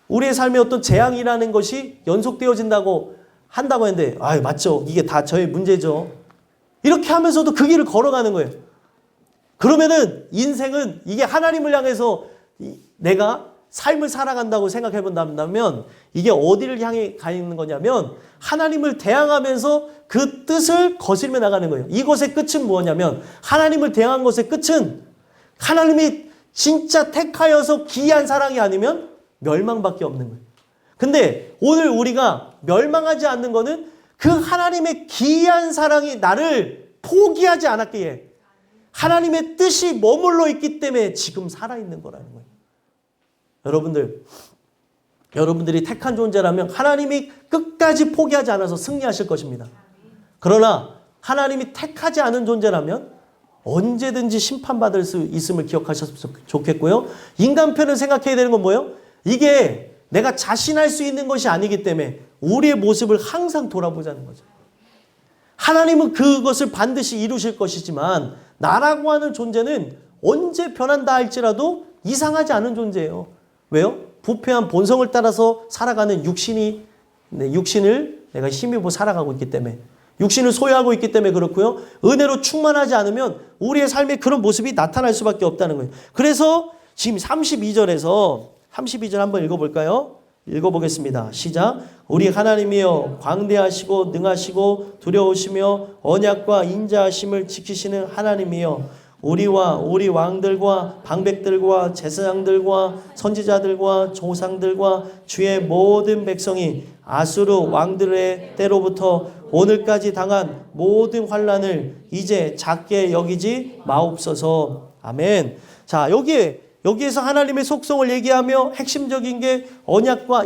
우리의 삶에 어떤 재앙이라는 것이 연속되어진다고 한다고 했는데 맞죠. 이게 다 저의 문제죠. 이렇게 하면서도 그 길을 걸어가는 거예요. 그러면은 인생은 이게 하나님을 향해서 내가 삶을 살아간다고 생각해 본다면 이게 어디를 향해 가 있는 거냐면 하나님을 대항하면서 그 뜻을 거스르며 나가는 거예요. 이것의 끝은 뭐냐면 하나님을 대항한 것의 끝은 하나님이 진짜 택하여서 기이한 사랑이 아니면 멸망밖에 없는 거예요. 근데 오늘 우리가 멸망하지 않는 거는 그 하나님의 기이한 사랑이 나를 포기하지 않았기에 하나님의 뜻이 머물러 있기 때문에 지금 살아있는 거라는 거예요. 여러분들이 택한 존재라면 하나님이 끝까지 포기하지 않아서 승리하실 것입니다. 그러나 하나님이 택하지 않은 존재라면 언제든지 심판받을 수 있음을 기억하셨으면 좋겠고요. 인간편을 생각해야 되는 건 뭐예요? 이게 내가 자신할 수 있는 것이 아니기 때문에 우리의 모습을 항상 돌아보자는 거죠. 하나님은 그것을 반드시 이루실 것이지만 나라고 하는 존재는 언제 변한다 할지라도 이상하지 않은 존재예요. 왜요? 부패한 본성을 따라서 살아가는 육신을 내가 힘입어 살아가고 있기 때문에 육신을 소유하고 있기 때문에 그렇고요. 은혜로 충만하지 않으면 우리의 삶에 그런 모습이 나타날 수밖에 없다는 거예요. 그래서 지금 32절 한번 읽어볼까요? 읽어보겠습니다. 시작. 우리 하나님이여 광대하시고 능하시고 두려우시며 언약과 인자하심을 지키시는 하나님이여 우리와 우리 왕들과 방백들과 제사장들과 선지자들과 조상들과 주의 모든 백성이 아수르 왕들의 때로부터 오늘까지 당한 모든 환난을 이제 작게 여기지 마옵소서. 아멘. 자, 여기에서 하나님의 속성을 얘기하며 핵심적인 게 언약과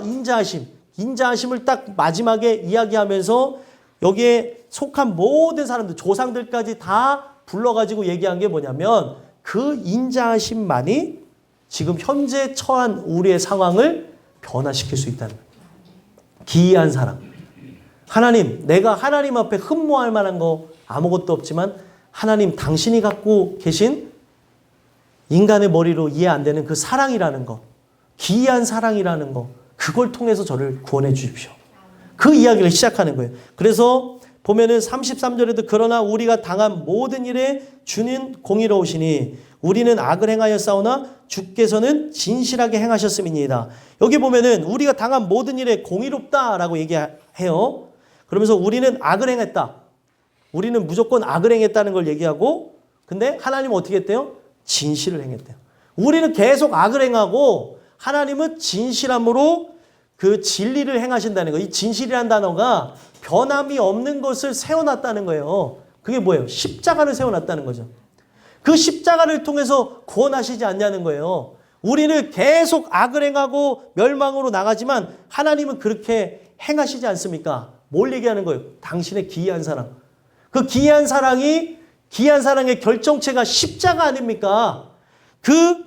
인자하심을 딱 마지막에 이야기하면서 여기에 속한 모든 사람들, 조상들까지 다 불러가지고 얘기한 게 뭐냐면 그 인자하심만이 지금 현재 처한 우리의 상황을 변화시킬 수 있다는 거예요. 기이한 사랑. 하나님, 내가 하나님 앞에 흠모할 만한 거 아무것도 없지만 하나님 당신이 갖고 계신 인간의 머리로 이해 안 되는 그 사랑이라는 거, 기이한 사랑이라는 거, 그걸 통해서 저를 구원해 주십시오. 그 이야기를 시작하는 거예요. 그래서 보면은 33절에도 그러나 우리가 당한 모든 일에 주는 공의로우시니 우리는 악을 행하였사오나 주께서는 진실하게 행하셨음이니이다. 여기 보면은 우리가 당한 모든 일에 공의롭다라고 얘기해요. 그러면서 우리는 악을 행했다. 우리는 무조건 악을 행했다는 걸 얘기하고 근데 하나님은 어떻게 했대요? 진실을 행했대요. 우리는 계속 악을 행하고 하나님은 진실함으로 그 진리를 행하신다는 거. 이 진실이라는 단어가 변함이 없는 것을 세워놨다는 거예요. 그게 뭐예요? 십자가를 세워놨다는 거죠. 그 십자가를 통해서 구원하시지 않냐는 거예요. 우리는 계속 악을 행하고 멸망으로 나가지만 하나님은 그렇게 행하시지 않습니까? 뭘 얘기하는 거예요? 당신의 기이한 사랑. 그 기이한 사랑의 결정체가 십자가 아닙니까? 그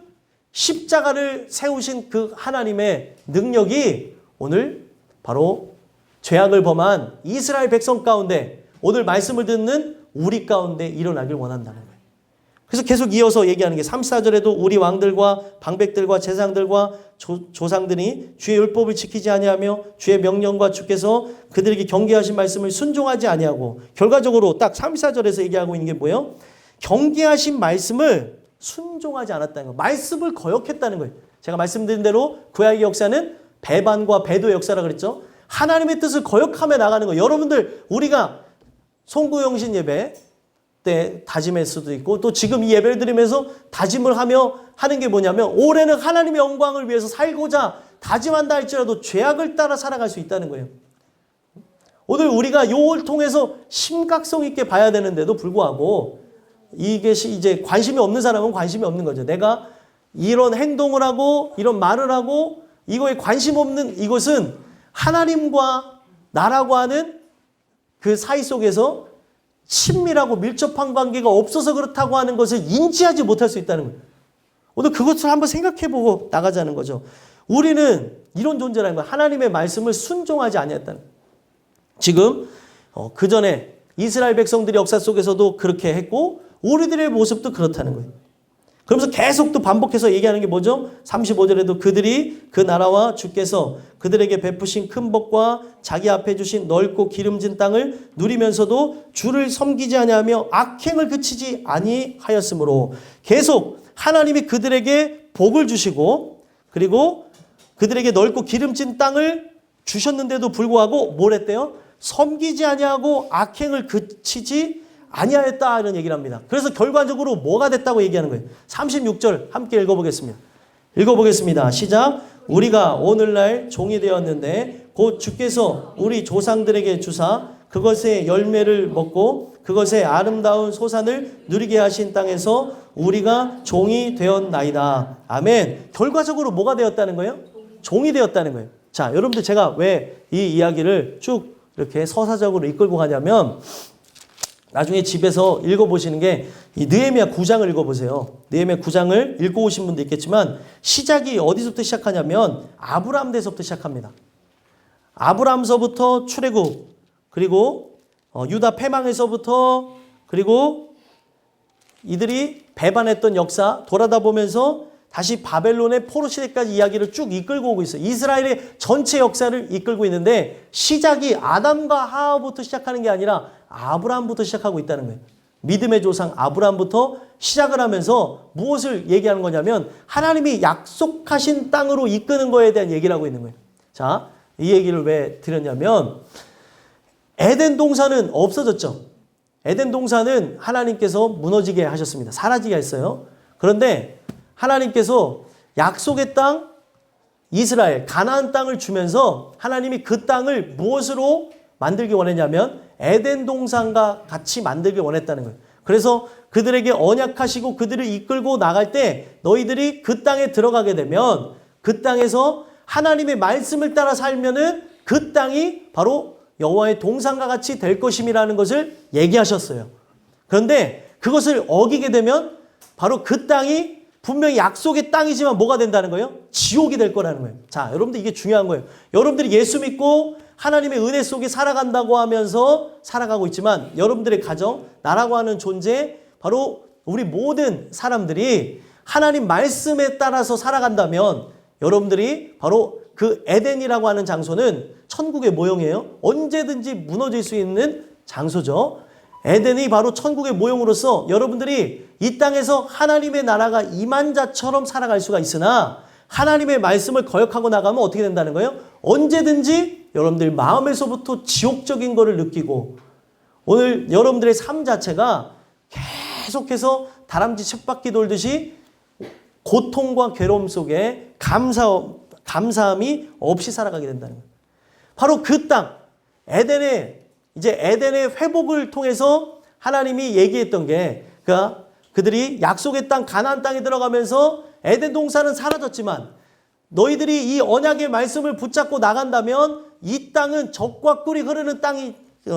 십자가를 세우신 그 하나님의 능력이 오늘 바로 죄악을 범한 이스라엘 백성 가운데 오늘 말씀을 듣는 우리 가운데 일어나길 원한다는 거예요. 그래서 계속 이어서 얘기하는 게 34절에도 우리 왕들과 방백들과 제사장들과 조상들이 주의 율법을 지키지 아니하며 주의 명령과 주께서 그들에게 경계하신 말씀을 순종하지 아니하고 결과적으로 딱 34절에서 얘기하고 있는 게 뭐예요? 경계하신 말씀을 순종하지 않았다는 거예요. 말씀을 거역했다는 거예요. 제가 말씀드린 대로 구약의 역사는 배반과 배도의 역사라고 그랬죠. 하나님의 뜻을 거역하며 나가는 거예요. 여러분들 우리가 송구영신 예배 때 다짐할 수도 있고 또 지금 이 예배를 드리면서 다짐을 하며 하는 게 뭐냐면 올해는 하나님의 영광을 위해서 살고자 다짐한다 할지라도 죄악을 따라 살아갈 수 있다는 거예요. 오늘 우리가 요걸 통해서 심각성 있게 봐야 되는데도 불구하고 이것이 이제 관심이 없는 사람은 관심이 없는 거죠. 내가 이런 행동을 하고 이런 말을 하고 이거에 관심 없는 이것은 하나님과 나라고 하는 그 사이 속에서 친밀하고 밀접한 관계가 없어서 그렇다고 하는 것을 인지하지 못할 수 있다는 거예요. 오늘 그것을 한번 생각해보고 나가자는 거죠. 우리는 이런 존재라는 거예요. 하나님의 말씀을 순종하지 아니했다는 거예요. 지금 그 전에 이스라엘 백성들의 역사 속에서도 그렇게 했고 우리들의 모습도 그렇다는 거예요. 그러면서 계속 또 반복해서 얘기하는 게 뭐죠? 35절에도 그들이 그 나라와 주께서 그들에게 베푸신 큰 복과 자기 앞에 주신 넓고 기름진 땅을 누리면서도 주를 섬기지 아니하며 악행을 그치지 아니하였으므로 계속 하나님이 그들에게 복을 주시고 그리고 그들에게 넓고 기름진 땅을 주셨는데도 불구하고 뭘 했대요? 섬기지 아니하고 악행을 그치지 아니하였다는 얘기를 합니다. 그래서 결과적으로 뭐가 됐다고 얘기하는 거예요. 36절 함께 읽어보겠습니다. 읽어보겠습니다. 시작. 우리가 오늘날 종이 되었는데 곧 주께서 우리 조상들에게 주사 그것의 열매를 먹고 그것의 아름다운 소산을 누리게 하신 땅에서 우리가 종이 되었나이다. 아멘. 결과적으로 뭐가 되었다는 거예요? 종이 되었다는 거예요. 자, 여러분들 제가 왜 이 이야기를 쭉 이렇게 서사적으로 이끌고 가냐면 나중에 집에서 읽어보시는 게 이 느헤미야 9장을 읽어보세요. 느헤미야 9장을 읽고 오신 분도 있겠지만 시작이 어디서부터 시작하냐면 아브라함 때서부터 시작합니다. 아브라함서부터 출애굽 그리고 유다 패망에서부터 그리고 이들이 배반했던 역사 돌아다 보면서 다시 바벨론의 포로 시대까지 이야기를 쭉 이끌고 오고 있어요. 이스라엘의 전체 역사를 이끌고 있는데 시작이 아담과 하와부터 시작하는 게 아니라 아브라함부터 시작하고 있다는 거예요. 믿음의 조상 아브라함부터 시작을 하면서 무엇을 얘기하는 거냐면 하나님이 약속하신 땅으로 이끄는 거에 대한 얘기를 하고 있는 거예요. 자, 이 얘기를 왜 드렸냐면 에덴 동산은 없어졌죠. 에덴 동산은 하나님께서 무너지게 하셨습니다. 사라지게 했어요. 그런데 하나님께서 약속의 땅 이스라엘 가나안 땅을 주면서 하나님이 그 땅을 무엇으로 만들기 원했냐면 에덴 동산과 같이 만들기 원했다는 거예요. 그래서 그들에게 언약하시고 그들을 이끌고 나갈 때 너희들이 그 땅에 들어가게 되면 그 땅에서 하나님의 말씀을 따라 살면은 그 땅이 바로 여호와의 동산과 같이 될 것임이라는 것을 얘기하셨어요. 그런데 그것을 어기게 되면 바로 그 땅이 분명히 약속의 땅이지만 뭐가 된다는 거예요? 지옥이 될 거라는 거예요. 자, 여러분들 이게 중요한 거예요. 여러분들이 예수 믿고 하나님의 은혜 속에 살아간다고 하면서 살아가고 있지만 여러분들의 가정, 나라고 하는 존재, 바로 우리 모든 사람들이 하나님 말씀에 따라서 살아간다면 여러분들이 바로 그 에덴이라고 하는 장소는 천국의 모형이에요. 언제든지 무너질 수 있는 장소죠. 에덴이 바로 천국의 모형으로서 여러분들이 이 땅에서 하나님의 나라가 임한 자처럼 살아갈 수가 있으나 하나님의 말씀을 거역하고 나가면 어떻게 된다는 거예요? 언제든지 여러분들 마음에서부터 지옥적인 거를 느끼고 오늘 여러분들의 삶 자체가 계속해서 다람쥐 쳇바퀴 돌듯이 고통과 괴로움 속에 감사함이 없이 살아가게 된다는 거예요. 바로 그 땅, 에덴의 회복을 통해서 하나님이 얘기했던 게, 그러니까 그들이 약속의 땅 가나안 땅에 들어가면서 에덴 동산은 사라졌지만 너희들이 이 언약의 말씀을 붙잡고 나간다면 이 땅은 젖과 꿀이 흐르는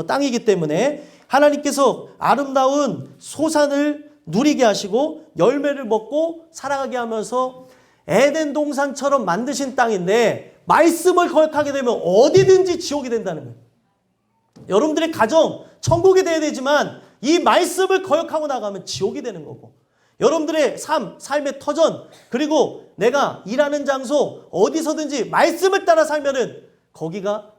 땅이기 때문에 하나님께서 아름다운 소산을 누리게 하시고 열매를 먹고 살아가게 하면서 에덴 동산처럼 만드신 땅인데 말씀을 거역하게 되면 어디든지 지옥이 된다는 거예요. 여러분들의 가정 천국이 돼야 되지만 이 말씀을 거역하고 나가면 지옥이 되는 거고, 여러분들의 삶의 터전, 그리고 내가 일하는 장소 어디서든지 말씀을 따라 살면은 거기가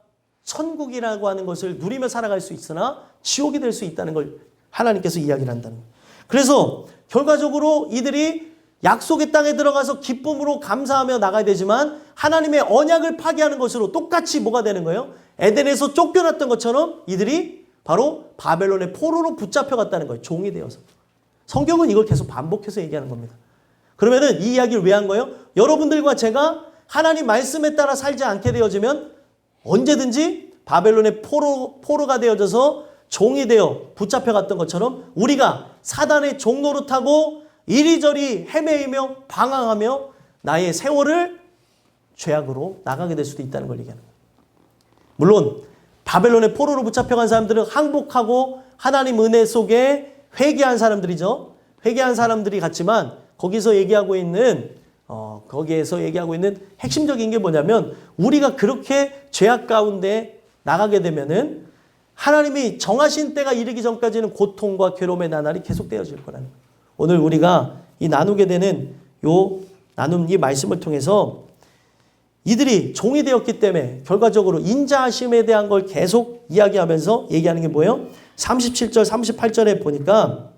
천국이라고 하는 것을 누리며 살아갈 수 있으나 지옥이 될 수 있다는 걸 하나님께서 이야기를 한다는 거예요. 그래서 결과적으로 이들이 약속의 땅에 들어가서 기쁨으로 감사하며 나가야 되지만 하나님의 언약을 파기하는 것으로 똑같이 뭐가 되는 거예요? 에덴에서 쫓겨났던 것처럼 이들이 바로 바벨론의 포로로 붙잡혀갔다는 거예요. 종이 되어서. 성경은 이걸 계속 반복해서 얘기하는 겁니다. 그러면은 이 이야기를 왜 한 거예요? 여러분들과 제가 하나님 말씀에 따라 살지 않게 되어지면 언제든지 바벨론의 포로가 되어져서 종이 되어 붙잡혀갔던 것처럼 우리가 사단의 종노릇하고 이리저리 헤매이며 방황하며 나의 세월을 죄악으로 나가게 될 수도 있다는 걸 얘기하는 거예요. 물론 바벨론의 포로로 붙잡혀간 사람들은 항복하고 하나님 은혜 속에 회개한 사람들이죠. 회개한 사람들이 같지만 거기에서 얘기하고 있는 핵심적인 게 뭐냐면 우리가 그렇게 죄악 가운데 나가게 되면은 하나님이 정하신 때가 이르기 전까지는 고통과 괴로움의 나날이 계속되어질 거라는 거예요. 오늘 우리가 이 나누게 되는 이 말씀을 통해서 이들이 종이 되었기 때문에 결과적으로 인자하심에 대한 걸 계속 이야기하면서 얘기하는 게 뭐예요? 37절, 38절에 보니까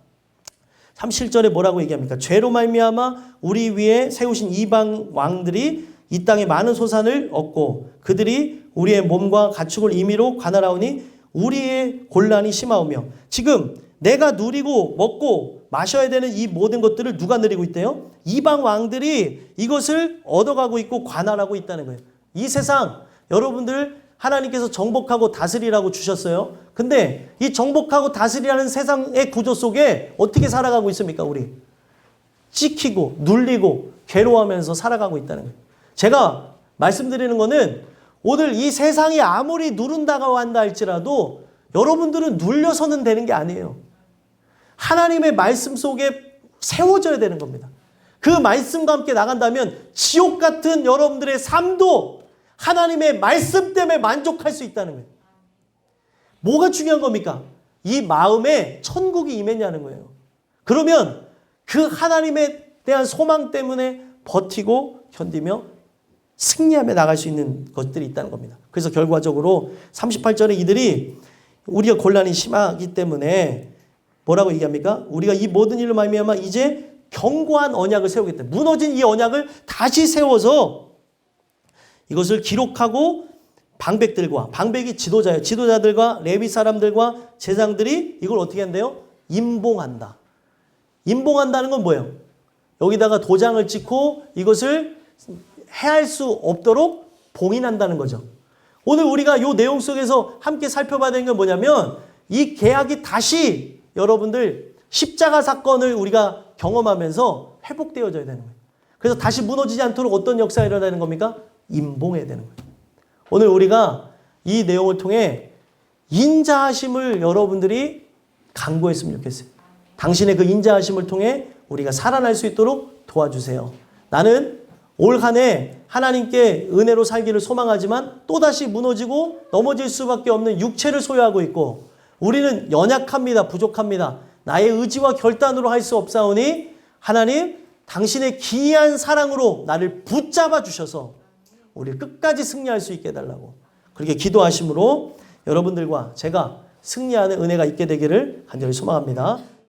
37절에 뭐라고 얘기합니까? 죄로 말미암아 우리 위에 세우신 이방 왕들이 이 땅에 많은 소산을 얻고 그들이 우리의 몸과 가축을 임의로 관할하오니 우리의 곤란이 심하오며, 지금 내가 누리고 먹고 마셔야 되는 이 모든 것들을 누가 누리고 있대요? 이방 왕들이 이것을 얻어가고 있고 관할하고 있다는 거예요. 이 세상 여러분들 하나님께서 정복하고 다스리라고 주셨어요. 근데 이 정복하고 다스리라는 세상의 구조 속에 어떻게 살아가고 있습니까? 우리 찍히고 눌리고 괴로워하면서 살아가고 있다는 거예요. 제가 말씀드리는 거는 오늘 이 세상이 아무리 누른다고 한다 할지라도 여러분들은 눌려서는 되는 게 아니에요. 하나님의 말씀 속에 세워져야 되는 겁니다. 그 말씀과 함께 나간다면 지옥 같은 여러분들의 삶도 하나님의 말씀 때문에 만족할 수 있다는 거예요. 뭐가 중요한 겁니까? 이 마음에 천국이 임했냐는 거예요. 그러면 그 하나님에 대한 소망 때문에 버티고 견디며 승리하며 나갈 수 있는 것들이 있다는 겁니다. 그래서 결과적으로 38절에 이들이 우리가 곤란이 심하기 때문에 뭐라고 얘기합니까? 우리가 이 모든 일로 말미암아 이제 견고한 언약을 세우겠다. 무너진 이 언약을 다시 세워서 이것을 기록하고 방백이 지도자예요. 지도자들과 레위 사람들과 제사장들이 이걸 어떻게 한대요? 임봉한다. 임봉한다는 건 뭐예요? 여기다가 도장을 찍고 이것을 해할 수 없도록 봉인한다는 거죠. 오늘 우리가 이 내용 속에서 함께 살펴봐야 되는 건 뭐냐면 이 계약이 다시 여러분들 십자가 사건을 우리가 경험하면서 회복되어져야 되는 거예요. 그래서 다시 무너지지 않도록 어떤 역사가 일어나는 겁니까? 임봉해야 되는 거예요. 오늘 우리가 이 내용을 통해 인자하심을 여러분들이 강구했으면 좋겠어요. 당신의 그 인자하심을 통해 우리가 살아날 수 있도록 도와주세요. 나는 올 한 해 하나님께 은혜로 살기를 소망하지만 또다시 무너지고 넘어질 수밖에 없는 육체를 소유하고 있고 우리는 연약합니다. 부족합니다. 나의 의지와 결단으로 할 수 없사오니 하나님 당신의 기이한 사랑으로 나를 붙잡아 주셔서 우리를 끝까지 승리할 수 있게 해달라고 그렇게 기도하심으로 여러분들과 제가 승리하는 은혜가 있게 되기를 간절히 소망합니다.